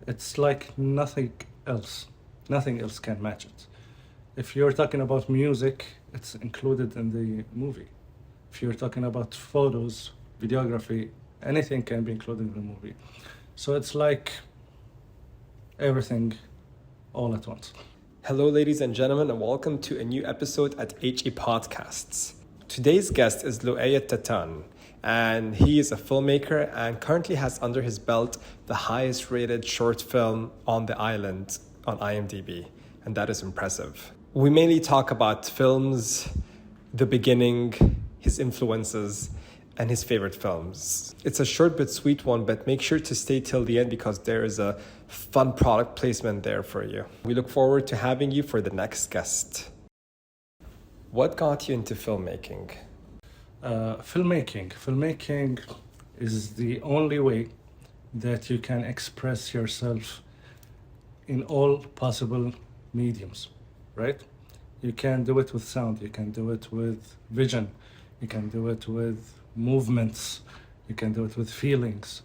It's like nothing else. Nothing else can match it. If you're talking about music, it's included in the movie. If you're talking about photos, videography, anything can be included in the movie. So it's like everything all at once. Hello, ladies and gentlemen, and welcome to a new episode at HE Podcasts. Today's guest is Luay Tattan, and he is a filmmaker and currently has under his belt the highest rated short film on the island on iMDB, and that is impressive. We mainly talk about films, the beginning, his influences, and his favorite films. It's a short but sweet one, but make sure to stay till the end because there is a fun product placement there for you. We look forward to having you for the next guest. What got you into filmmaking? Filmmaking is the only way that you can express yourself in all possible mediums, right? You can do it with sound, you can do it with vision, you can do it with movements, you can do it with feelings.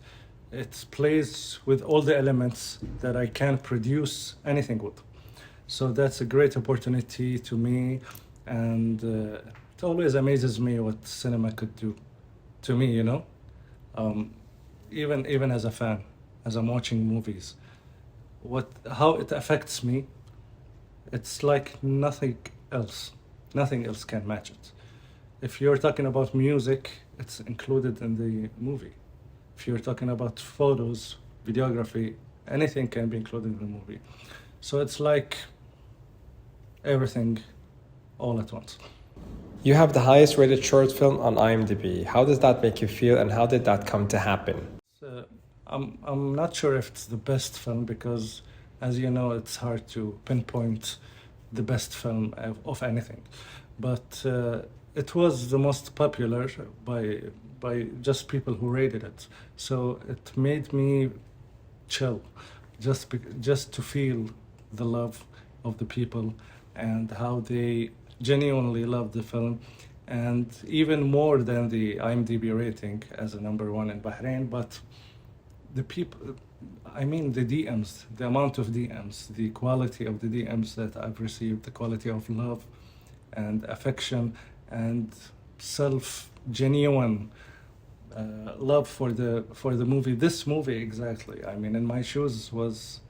It plays with all the elements that I can produce anything with. So that's a great opportunity to me, and it always amazes me what cinema could do to me, you know? Even as a fan, as I'm watching movies, how it affects me, it's like nothing else. Nothing else can match it. If you're talking about music, it's included in the movie. If you're talking about photos, videography, anything can be included in the movie. So it's like everything all at once. You have the highest rated short film on iMDb. How does that make you feel and how did that come to happen? I'm not sure if it's the best film because, as you know, it's hard to pinpoint the best film of anything. But it was the most popular by just people who rated it. So it made me chill, just to feel the love of the people and how they genuinely love the film, and even more than the IMDb rating as a number one in Bahrain, but the people, I mean the DMs, the amount of DMs, the quality of the DMs that I've received, the quality of love and affection and genuine love for the movie. This movie exactly. I mean, In My Shoes was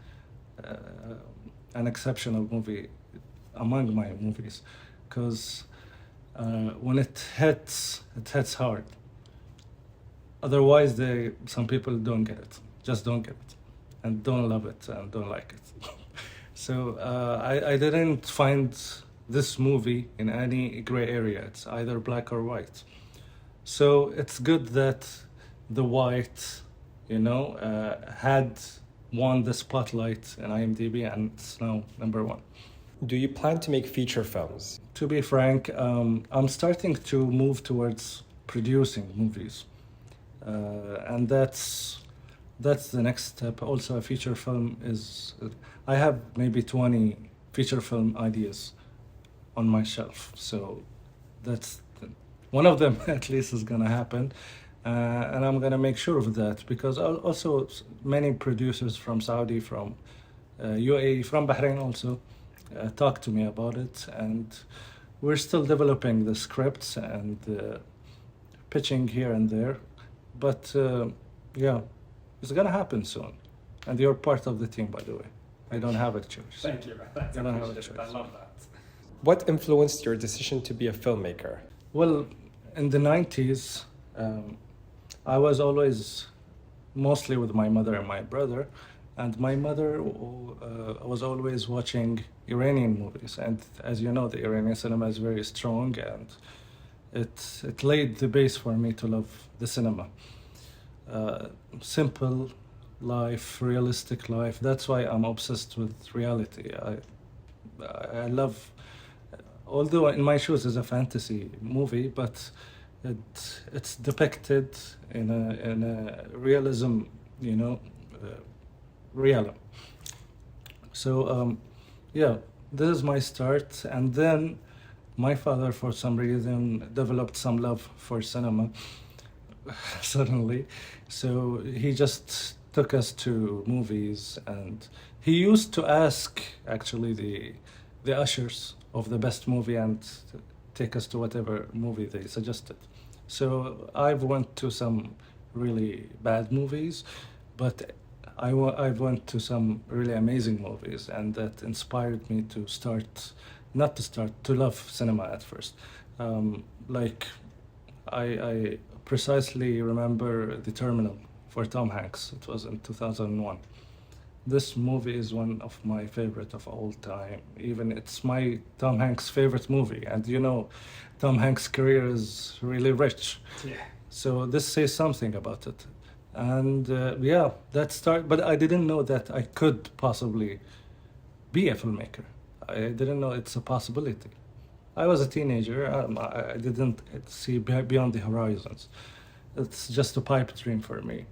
an exceptional movie among my movies, because when it hits hard. Otherwise, some people don't get it, just don't get it, and don't love it and don't like it. So I didn't find this movie in any gray area. It's either black or white. So it's good that the white, had won the spotlight in IMDb, and it's now number one. Do you plan to make feature films? To be frank, I'm starting to move towards producing movies. And that's the next step. Also, a feature film I have maybe 20 feature film ideas on my shelf. So that's one of them at least is gonna happen. And I'm gonna make sure of that because also many producers from Saudi, from UAE, from Bahrain also talked to me about it, and we're still developing the scripts and pitching here and there. But yeah, it's gonna happen soon, and you're part of the team, by the way. I don't have a choice. Thank you. That's I don't have a choice. I love that. What influenced your decision to be a filmmaker? Well, in the 90s, I was always mostly with my mother and my brother, and my mother was always watching Iranian movies, and as you know, the Iranian cinema is very strong, and it laid the base for me to love the cinema. Simple life, realistic life. That's why I'm obsessed with reality. I love, although In My Shoes is a fantasy movie, but it's depicted in a realism, realm. So yeah, this is my start, and then my father, for some reason, developed some love for cinema suddenly. So he just took us to movies, and he used to ask actually the ushers of the best movie and take us to whatever movie they suggested. So I've went to some really bad movies, but I've went to some really amazing movies, and that inspired me to start, not to start, to love cinema at first. Like I precisely remember The Terminal for Tom Hanks. It was in 2001. This movie is one of my favorite of all time. Even it's my Tom Hanks favorite movie, and you know, Tom Hanks' career is really rich. Yeah. So this says something about it. And yeah, that start. But I didn't know that I could possibly be a filmmaker. I didn't know it's a possibility. I was a teenager. I didn't see beyond the horizons. It's just a pipe dream for me.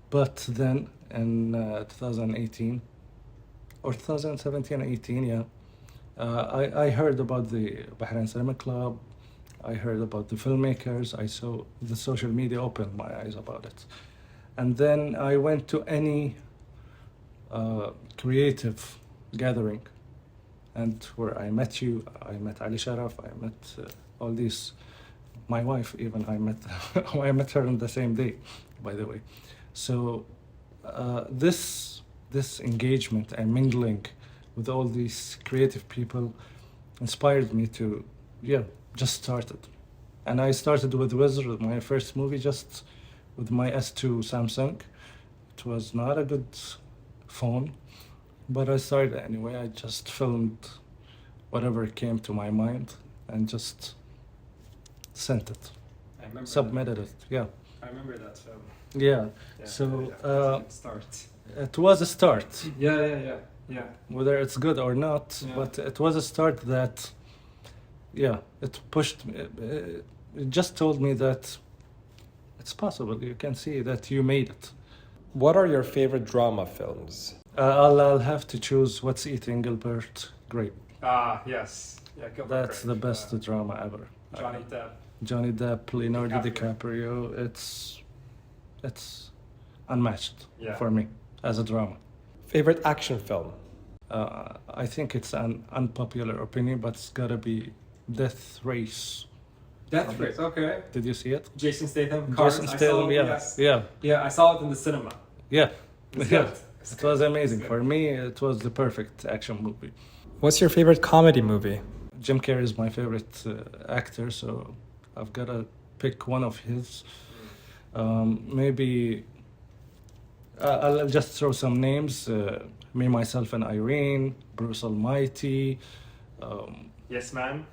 But then in 2018 or 2017, 18, yeah, I heard about the Bahrain Cinema Club. I heard about the filmmakers. I saw the social media opened my eyes about it. And then I went to any creative gathering, and where I met you, I met Ali Sharaf, I met all these, my wife even, I met, I met her on the same day, by the way. So this engagement and mingling with all these creative people inspired me to, yeah, just started. And I started with Wizard, my first movie, just with my S2 Samsung. It was not a good phone, but I started anyway. I just filmed whatever came to my mind and just sent it, I remember submitted it. Yeah, I remember that film. yeah. Yeah, So start. it was a start, Yeah. whether it's good or not, Yeah. but it was a start that, yeah, it pushed me. It just told me that it's possible. You can see that you made it. What are your favorite drama films? I'll have to choose What's Eating Gilbert Grape. Ah, yes. Yeah, That's the best drama ever. Johnny Depp. Johnny Depp, Leonardo DiCaprio. DiCaprio. It's unmatched Yeah. for me as a drama. Favorite action film? I think it's an unpopular opinion, but it's gotta be Death Race. Death Race, okay. Did you see it? Jason Statham. Jason Statham, yeah, Yes. yeah, Yeah, I saw it in the cinema. yeah. It's Yeah. good. It's It good. was amazing. It's For me, it was the perfect action movie. What's your favorite comedy movie? Jim Carrey is my favorite actor, so I've got to pick one of his. Maybe I'll just throw some names. Me, Myself, and Irene, Bruce Almighty. Yes, Man.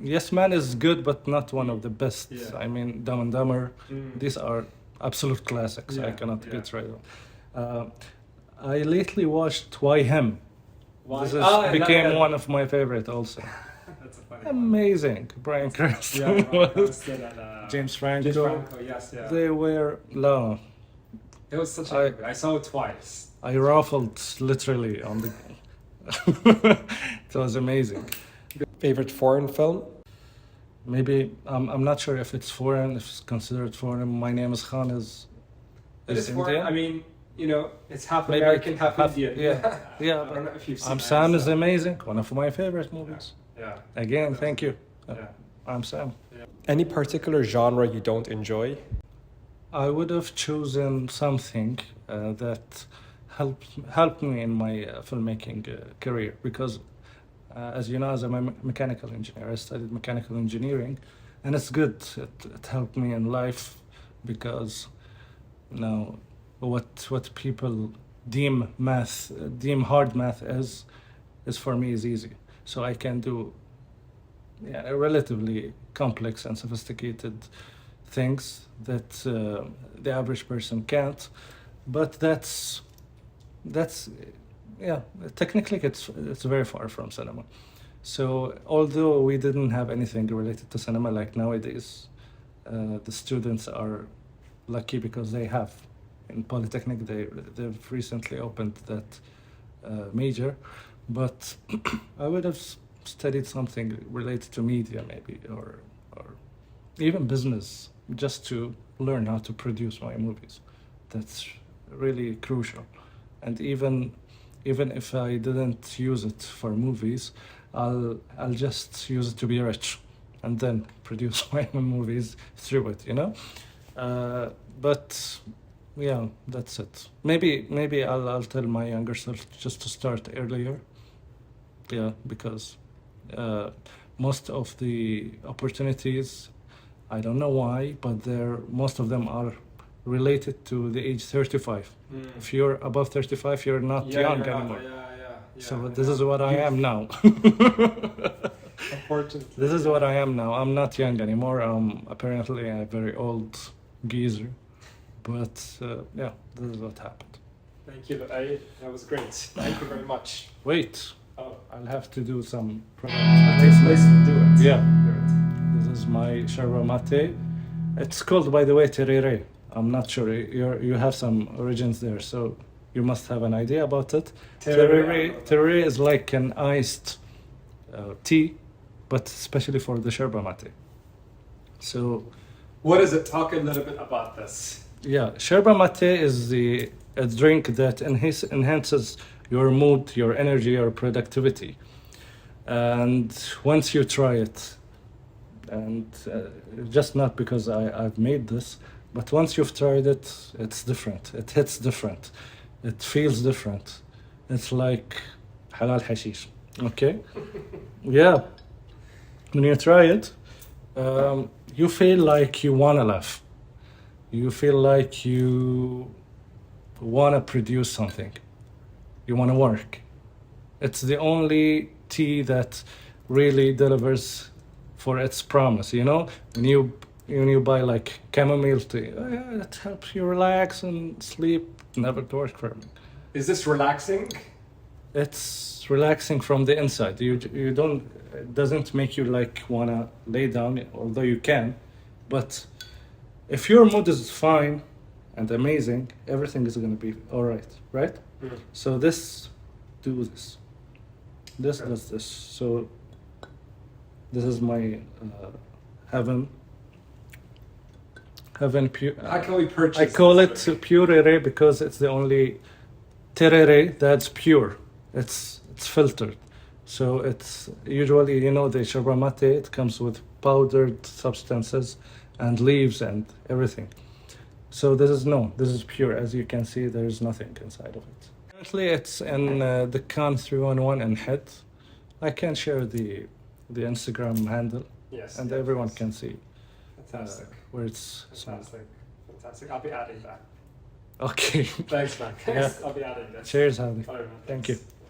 Yes Man is good, but not one of the best. Yeah. I mean, Dumb and Dumber. Mm. These are absolute classics. I Yeah, cannot yeah. betray them. I lately watched Why Him. Why? This is, Oh, became yeah. one of my favorite also. That's a funny one. Amazing. Brian Cranston, Yeah, Brian was- Cranston and James Franco. James Franco, yes, yeah. They were no. It was such a I- good movie. I saw it twice. I ruffled literally on the. It was amazing. Favorite foreign film? Maybe I'm not sure if it's foreign, if it's considered foreign. My Name is Khan is foreign. Indian. I mean, you know, it's half Maybe American, half Indian. Yeah, yeah. I don't know if you've seen I'm that. Sam is amazing. One of my favorite movies. Yeah. Again, thank you. Yeah. I'm Sam. Any particular genre you don't enjoy? I would have chosen something that helped me in my filmmaking career because, as you know, as a mechanical engineer, I studied mechanical engineering, and it's good. It helped me in life because, you know, what people deem hard math is for me is easy. So I can do relatively complex and sophisticated things that the average person can't. But that's technically it's very far from cinema. So although we didn't have anything related to cinema like nowadays, the students are lucky because they have. In Polytechnic, they've recently opened that major, but I would have studied something related to media maybe, or even business, just to learn how to produce my movies. really crucial. And even if I didn't use it for movies, I'll just use it to be rich, and then produce my own movies through it. But yeah, that's it. Maybe I'll tell my younger self just to start earlier. Yeah, because most of the opportunities, I don't know why, but most of them are related to the age 35. If you're above 35, you're not young anymore. So this is what I am now. Unfortunately. This is what I am now. I'm not young anymore. I'm apparently a very old geezer. But yeah, this is what happened. Thank you, Loay. That was great. Thank you very much. Wait, Oh, I'll have to do some. let's do it. Yeah. Do it. This is my yerba mate. It's called, by the way, terere. I'm not sure. You have some origins there, so you must have an idea about it. Terere is like an iced tea, but especially for the yerba mate. So, What is it? Talk a little bit about this. yeah, yerba mate is a drink that enhances your mood, your energy, your productivity. And once you try it, and just not because I've made this, but once you've tried it, it's different. It hits different. It feels different. It's like halal hashish. Okay? Yeah. When you try it, you feel like you want to laugh. You feel like you want to produce something. You want to work. It's the only tea that really delivers for its promise. When you buy like chamomile tea, oh yeah, it helps you relax and sleep. Never worked for me. Is this relaxing? It's relaxing from the inside. You don't. It doesn't make you like wanna lay down, although you can. But if your mood is fine and amazing, everything is gonna be all right, right? Mm. So this does this. So this is my heaven pure. How can we purchase I call it this? purere because it's the only terere that's pure. It's filtered. So it's usually, the yerba mate, it comes with powdered substances and leaves and everything. So this is pure. As you can see, there is nothing inside of it. Currently, it's in the Khan 311 in Head. I can share the Instagram handle, Yes. and yeah, everyone please. can see Fantastic. where it's. Fantastic. I'll be adding that. Okay. Thanks, man. Yeah. I'll be adding that. Cheers, Hadi. All right, man. Thank you.